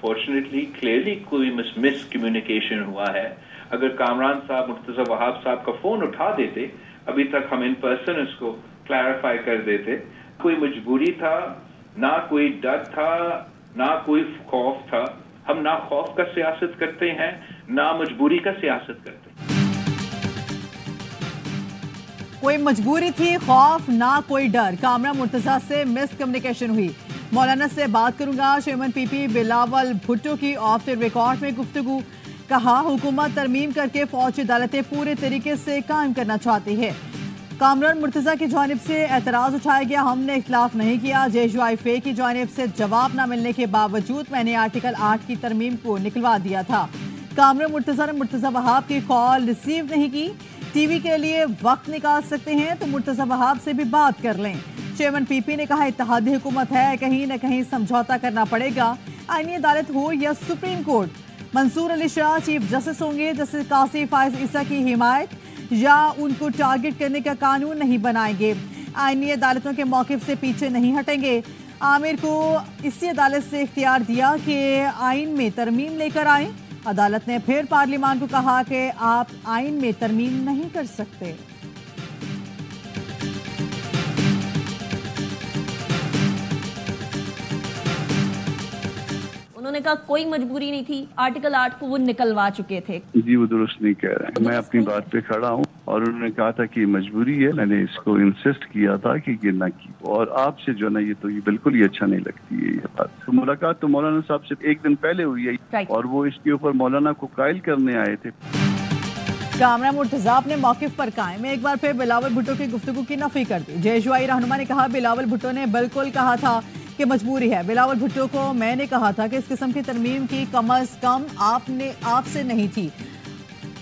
Unfortunately clearly कोई miss communication हुआ है। अगर कामरान साहब मुर्तजा वहाब साहब का फोन उठा देते, अभी तक हम इन पर्सन इसको क्लैरिफाई कर देते। कोई मजबूरी था, ना कोई डर था, ना कोई खौफ था। हम ना खौफ का सियासत करते हैं, ना मजबूरी का सियासत करते हैं। कोई मजबूरी थी, खौफ ना कोई डर। कामरा मुर्तजा से मिस कम्युनिकेशन हुई। मौलाना से बात करूंगा। चेयरमैन पीपी बिलावल भुट्टो की ऑफ द रिकॉर्ड में गुफ्तगू। कहा हुकूमत तरमीम करके फौजी अदालतें पूरे तरीके से कायम करना चाहती है। कामरान मुर्तजा की जानिब से एतराज़ उठाया गया, हमने इख्तिलाफ नहीं किया। JUIFA की जानिब से जवाब न मिलने के बावजूद मैंने आर्टिकल 8 की तरमीम को निकलवा दिया था। कामरान मुर्तजा ने मुर्तजा वहाब की कॉल रिसीव नहीं की। टीवी के लिए वक्त निकाल सकते हैं तो मुर्तजा वहाब से भी बात कर लें। चेयरमैन पीपी ने कहा इत्तेहादी हुकूमत है, कहीं न कहीं समझौता करना पड़ेगा। आईनी अदालत हो या supreme court, Mansoor Ali Shah chief justice होंगे। जस्टिस कासिम फाइज ईसा की हिमायत या उनको टारगेट करने का कानून नहीं बनाएंगे। आईनी अदालतों के मौक़िफ़ से पीछे नहीं हटेंगे। आमिर को इसी अदालत से इख्तियार दिया कि आइन में तरमीम लेकर आएं। अदालत ने फिर पार्लियामान को कहा कि आप आइन में तरमीम नहीं कर सकते। उन्होंने कहा कोई मजबूरी नहीं थी, आर्टिकल 8 को वो निकलवा चुके थे। जी वो दुरुस्त नहीं कह रहे हैं। मैं अपनी बात पे खड़ा हूँ और उन्होंने कहा था कि मजबूरी है। मैंने इसको इंसिस्ट किया था कि ये ना की। और आपसे जो ना ये बिल्कुल ही अच्छा नहीं लगती है ये बात। तो मुलाकात तो मौलाना साहब से एक दिन पहले हुई है और वो इसके ऊपर मौलाना को कायल करने आए थे। कामरा मुर्तजा अपने मौक़िफ़ पर कायम है। एक बार फिर बिलावल भुट्टो की गुफ्तगू की नफी कर दी। JUI रहनुमा ने कहा बिलावल भुट्टो ने बिल्कुल कहा था कि मजबूरी है। बिलावल भुट्टो को मैंने कहा था कि इस किस्म की तरमीम की कम अज कम आपसे नहीं थी।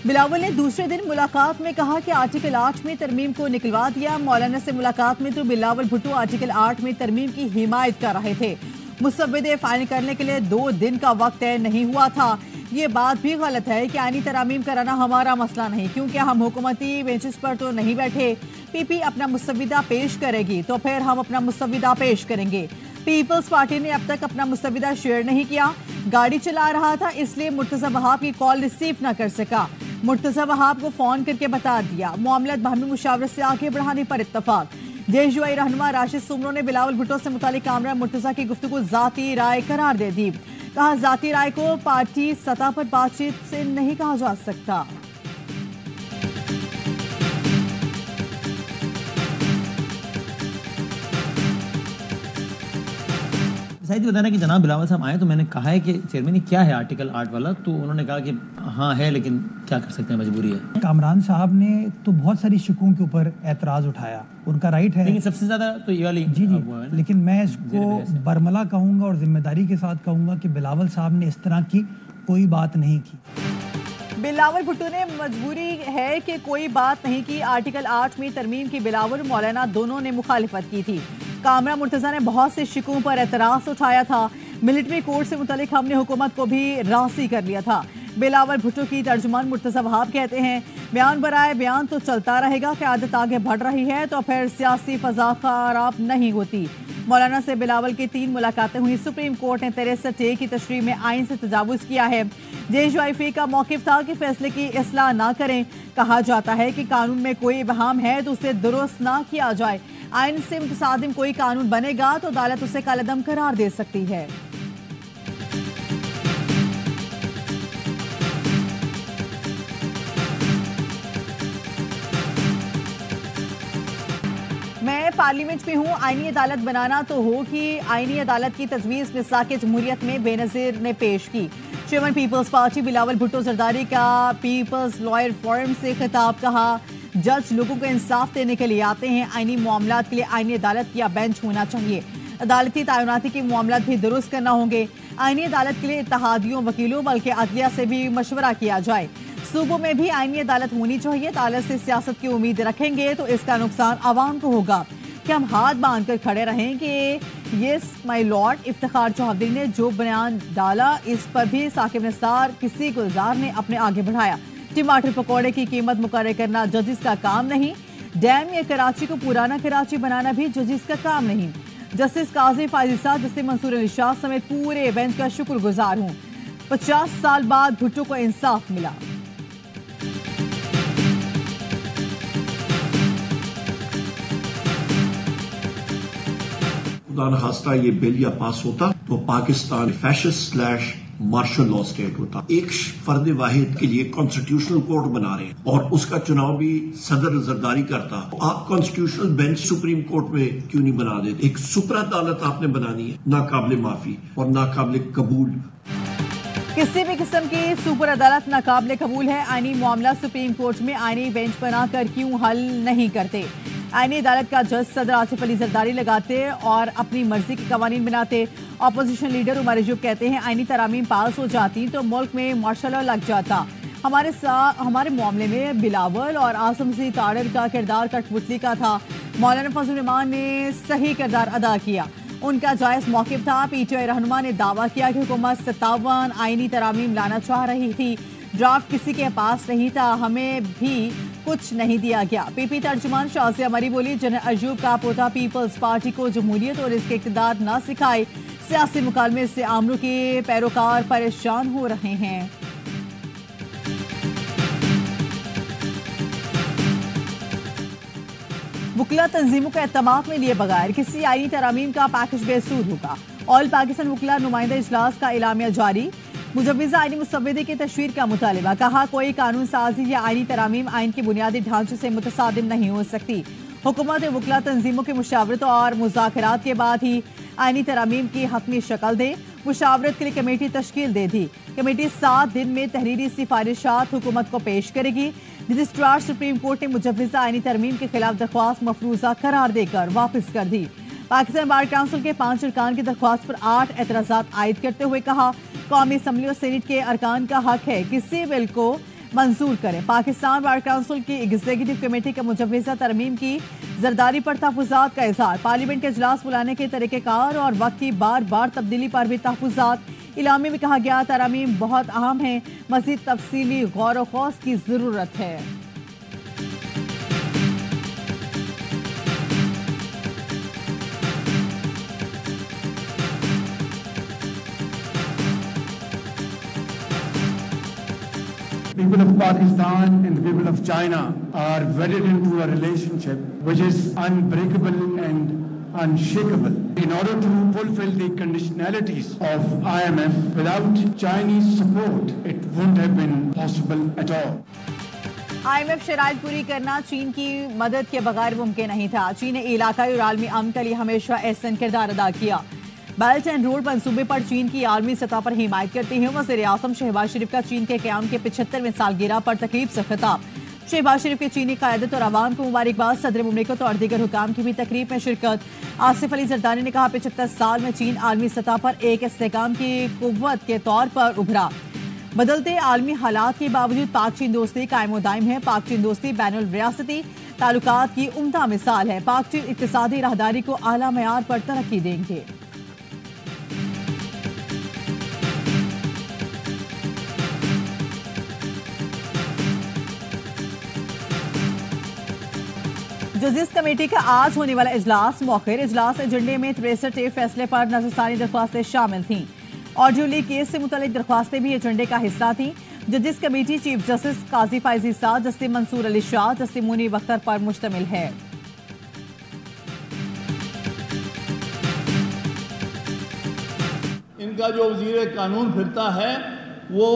बिलावल ने दूसरे दिन मुलाकात में कहा कि आर्टिकल 8 में तरमीम को निकलवा दिया। मौलाना से मुलाकात में तो बिलावल भुट्टो आर्टिकल 8 में तरमीम की हिमायत कर रहे थे। मुसव्वदे फाइल करने के लिए 2 दिन का वक्त तय नहीं हुआ था। ये बात भी गलत है कि आईनी तरामीम कराना हमारा मसला नहीं, क्योंकि हम हुकूमती बेंचेस पर तो नहीं बैठे। पीपी अपना मुसव्वदा पेश करेगी तो फिर हम अपना मुसव्वदा पेश करेंगे। पीपल्स पार्टी ने अब तक अपना मुसव्वदा शेयर नहीं किया। गाड़ी चला रहा था इसलिए मुर्तजा वहाब की कॉल रिसीव न कर सका। मुर्तजा वहाब को फोन करके बता दिया। मामला बाहमी मुशावरत से आगे बढ़ाने पर इत्तफाक। JUI रहनुमा राशिद सुमरो ने बिलावल भुट्टो से मुतालिक कामरान मुर्तजा की गुफ्तगू जाती राय करार दे दी। कहा जाती राय को पार्टी सतह पर बातचीत से नहीं कहा जा सकता। शायद बताना कि जनाब बिलावल साहब आए तो मैंने कहा है कि चेयरमैन क्या है आर्टिकल 8 वाला, तो उन्होंने कहा कि हाँ है लेकिन क्या कर सकते हैं, मजबूरी है। कामरान साहब ने तो बहुत सारी शिकों के ऊपर एतराज़ उठाया, उनका राइट है, लेकिन सबसे ज्यादा तो ये वाली जी लेकिन मैं इसको बरमला कहूँगा और जिम्मेदारी के साथ कहूँगा कि बिलावल साहब ने इस तरह की कोई बात नहीं की। बिलावल भुट्टो ने मजबूरी है कि कोई बात नहीं की। आर्टिकल 8 में तरमीम की बिलावल मौलाना दोनों ने मुखालिफत की थी। कामरा मुर्तजा ने बहुत से शिकों पर एतराज़ उठाया था। मिलिट्री कोर्ट से मुतल्लिक हमने हुकूमत को भी राज़ी कर लिया था। बिलावल भुट्टो की तर्जुमान मुर्तजा वहाब कहते हैं बयान बराए बयान तो चलता रहेगा, क़यादत आगे बढ़ रही है तो फिर सियासी फ़ज़ा ख़राब नहीं होती। मौलाना से बिलावल की 3 मुलाकातें हुई। सुप्रीम कोर्ट ने 63A की तशरीह में आइन से तजावुज़ किया है। JUIFA का मौक़िफ़ था कि फैसले की इस्लाह ना करें। कहा जाता है कि कानून में कोई इबहाम है तो उसे दुरुस्त ना किया जाए। आइन से मुतसादिम कोई कानून बनेगा तो अदालत उसे कालेदम करार दे सकती है। मैं पार्लियामेंट में हूँ, आईनी अदालत बनाना तो हो कि आईनी अदालत की तजवीज़ मिसाक जमहूरियत में बेनज़ीर ने पेश की। Chairman Peoples Party Bilawal Bhutto Zardari का पीपल्स लॉयर फोरम से खिताब। कहा जज लोगों को इंसाफ देने के लिए आते हैं, आईनी मामलात के लिए आईनी अदालत या बेंच होना चाहिए। अदालती तायुनाती के मामलात भी दुरुस्त करना होंगे। आईनी अदालत के लिए इत्तेहादियों, वकीलों बल्कि अदलिया से भी मशवरा किया जाए। सूबों में भी आईनी अदालत होनी चाहिए। अदालत से सियासत की उम्मीद रखेंगे तो इसका नुकसान आवाम को होगा। कि हम हाथ बांध कर खड़े रहें कि yes my lord Iftikhar Chaudhry ने जो बयान डाला इस पर भी साकिब निसार किसी गुलजार ने अपने आगे बढ़ाया। टमाटर पकौड़े की कीमत मुकर्रर करना जजिस का काम नहीं। डैम या कराची को पुराना कराची बनाना भी जजिस का काम नहीं। जस्टिस काजी फायजी साहब, जस्टिस मंसूर अली शाह समेत पूरे बेंच का शुक्रगुजार हूं। 50 साल बाद भुट्टो को इंसाफ मिला। खुदा न खास्ता ये बिल या पास होता तो Pakistan fascist / martial law state होता। एक फर्द वाहिद के लिए कॉन्स्टिट्यूशनल कोर्ट बना रहे हैं और उसका चुनाव भी सदर जरदारी करता। आप कॉन्स्टिट्यूशनल बेंच सुप्रीम कोर्ट में क्यों नहीं बना देते? एक सुपर अदालत आपने बनानी है, नाकाबिले माफी और नाकाबिले कबूल। किसी भी किस्म की सुपर अदालत नाकाबिले कबूल है। आईनी मामला सुप्रीम कोर्ट में आईनी बेंच बनाकर क्यों हल नहीं करते? आईनी अदालत का जज सदर आसिफ अली जरदारी लगाते और अपनी मर्जी के कवानीन बनाते। अपोजिशन लीडर उमर अयूब कहते हैं आईनी तरामीम पास हो जाती तो मुल्क में मार्शल लॉ लग जाता। हमारे मामले में बिलावल और आसम सी ताड़र का किरदार कठपुतली का था। मौलाना फजल रहमान ने सही किरदार अदा किया, उनका जायज मौक़िफ़ था। पीटीआई रहनुमा ने दावा किया कि हुकूमत 57 आईनी तरामीम लाना चाह रही थी, ड्राफ्ट किसी के पास नहीं था, हमें भी कुछ नहीं दिया गया। पीपी तर्जुमान शाज़िया मरी बोली, जनरल अयूब का पोता पीपल्स पार्टी को जमहूरियत और इसके इक़्तिदार न सिखाए। सियासी मुकालमे से आमरों के पैरोकार परेशान हो रहे हैं। वकला तंजीमों का एतमाद में लिए बगैर किसी आईनी तरामीम का पैकेज बेसूद होगा। ऑल पाकिस्तान वकला नुमाइंदा इजलास का इलामिया जारी। मुजव्विज़ा आईनी मुसव्वदे की तशवीर का मुतालिबा। कहा कोई कानून साजी या आईनी तरामीम आइन के बुनियादी ढांचे से मुतसादिम नहीं हो सकती। हुकूमत वकला तंजीमों की मुशावरत और मुज़ाकरात के बाद ही आईनी तरामीम की हतमी शक्ल दे। मुशावरत के लिए कमेटी तश्कील दे दी। कमेटी 7 दिन में तहरीरी सिफारिशात हुकूमत को पेश करेगी। रजिस्ट्रार सुप्रीम कोर्ट ने मुजव्विज़ा आईनी तरमीम के खिलाफ दरख्वास्त मफरूजा करार देकर वापस कर दी। पाकिस्तान बार काउंसिल के 5 अरकान की दरख्वास्त पर 8 एतराज़ात आयद करते हुए कहा कौमी असम्बली और सेनेट के अरकान का हक है किसी बिल को मंजूर करें। पाकिस्तान बार काउंसिल की एग्जीक्यूटिव कमेटी का मुजव्विज़ा तरमीम की जरदारी पर तहफ़्फ़ुज़ात का इज़हार। पार्लियामेंट के इजलास बुलाने के तरीक़ेकार और वक्त की बार बार तब्दीली पर भी तहफ़्फ़ुज़ात। इलामे में कहा गया तरमीम बहुत अहम है, मज़ीद तफसीली गौर व ख़ौस की ज़रूरत है। People of Pakistan and the people of China are wedded into a relationship which is unbreakable and unshakable. In order to fulfill the conditionalities of IMF, without Chinese support, it wouldn't have been possible at all. IMF शराइत पूरी करना चीन की मदद के बगैर मुमकिन नहीं था। चीन ने इलाकाई और आलमी अमन के लिए हमेशा अहसन किरदार अदा किया। बेल्ट एंड रोड मंसूबे पर चीन की आलमी सतह पर हिमायत करती है। वज़ीर आज़म शहबाज शरीफ का चीन के क़याम के 75वें सालगिरह पर तकरीब से खिताब। शहबाज शरीफ की चीनी क़यादत और आवाम को मुबारकबाद। सदर मुमलिकत और दीगर हुकाम की भी तकरीब में शिरकत। आसिफ अली जरदारी ने कहा 75 साल में चीन आलमी सतह पर एक इस्तेहकाम की कुव्वत के तौर पर उभरा। बदलते आलमी हालात के बावजूद पाक चीन दोस्ती कायम दायम है। पाक चीन दोस्ती बैनुल रियासती ताल्लुकात की उम्दा मिसाल है। पाक चीन इक्तिसादी राहदारी को आला मयार पर तरक्की देंगे। जजिस कमेटी का आज होने वाला इजलास मौखिर। इजलास एजेंडे में 63 फैसले पर नजरसानी दरख्वास्तें शामिल थीं। ऑडियो लीक केस से मुतल्लिक दरख्वास्तें भी एजेंडे का हिस्सा थीं। जजिस कमेटी चीफ जस्टिस काजी फायजी साहब, जस्टिस मंसूर अली शाह, जस्टिस मुनीब अख्तर पर मुश्तमिल है। इनका जो वज़ीर कानून फिरता है वो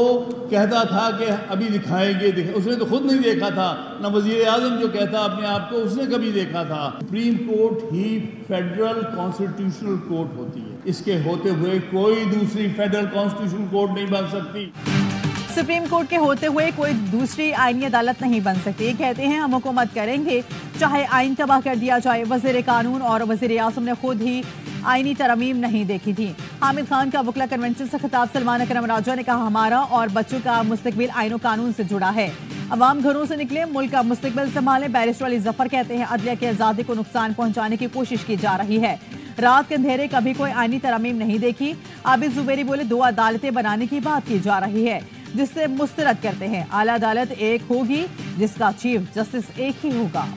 कहता था कि अभी दिखाएंगे, उसने तो खुद नहीं देखा था, ना वज़ीर आज़म जो कहता अपने आप को उसने कभी देखा था। सुप्रीम कोर्ट ही फेडरल कॉन्स्टिट्यूशनल कोर्ट होती है, इसके होते हुए कोई दूसरी फेडरल कॉन्स्टिट्यूशनल कोर्ट नहीं बन सकती। सुप्रीम कोर्ट के होते हुए कोई दूसरी आईनी अदालत नहीं बन सकती। कहते हैं हम हुकूमत करेंगे चाहे आइन तबाह कर दिया जाए। वज़ीर कानून और वज़ीर आज़म ने खुद ही आईनी तरमीम नहीं देखी थी। हामिद खान का वकला कन्वेंशन से खिताब। सलमान अकरम राजा ने कहा हमारा और बच्चों का मुस्तकबिल आइन और कानून से जुड़ा है। अवाम घरों से निकले, मुल्क का मुस्तकबिल संभालें। बैरिस्टर अली जफर कहते हैं अदलिया की आज़ादी को नुकसान पहुंचाने की कोशिश की जा रही है। रात के अंधेरे कभी कोई आईनी तरमीम नहीं देखी। आबिद जुबैरी बोले 2 अदालतें बनाने की बात की जा रही है जिससे मुस्तरद करते हैं। आला अदालत एक होगी जिसका चीफ जस्टिस एक ही होगा।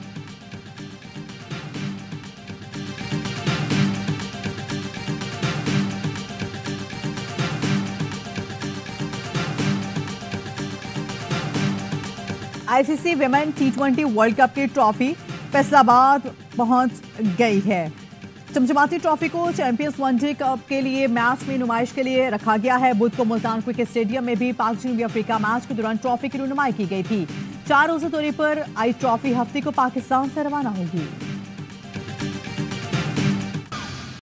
ICC women T20 world cup की ट्रॉफी फैसलाबाद पहुंच गई है। चमचमाती ट्रॉफी को चैंपियंस वनडे कप के लिए मैच में नुमाइश के लिए रखा गया है। बुध को मुल्तान क्रिकेट स्टेडियम में भी पाक जनूबी अफ्रीका मैच के दौरान ट्रॉफी की रुनुमाई की गई थी। 4 रोज़ा दौरे पर आई ट्रॉफी हफ्ते को पाकिस्तान से रवाना होगी।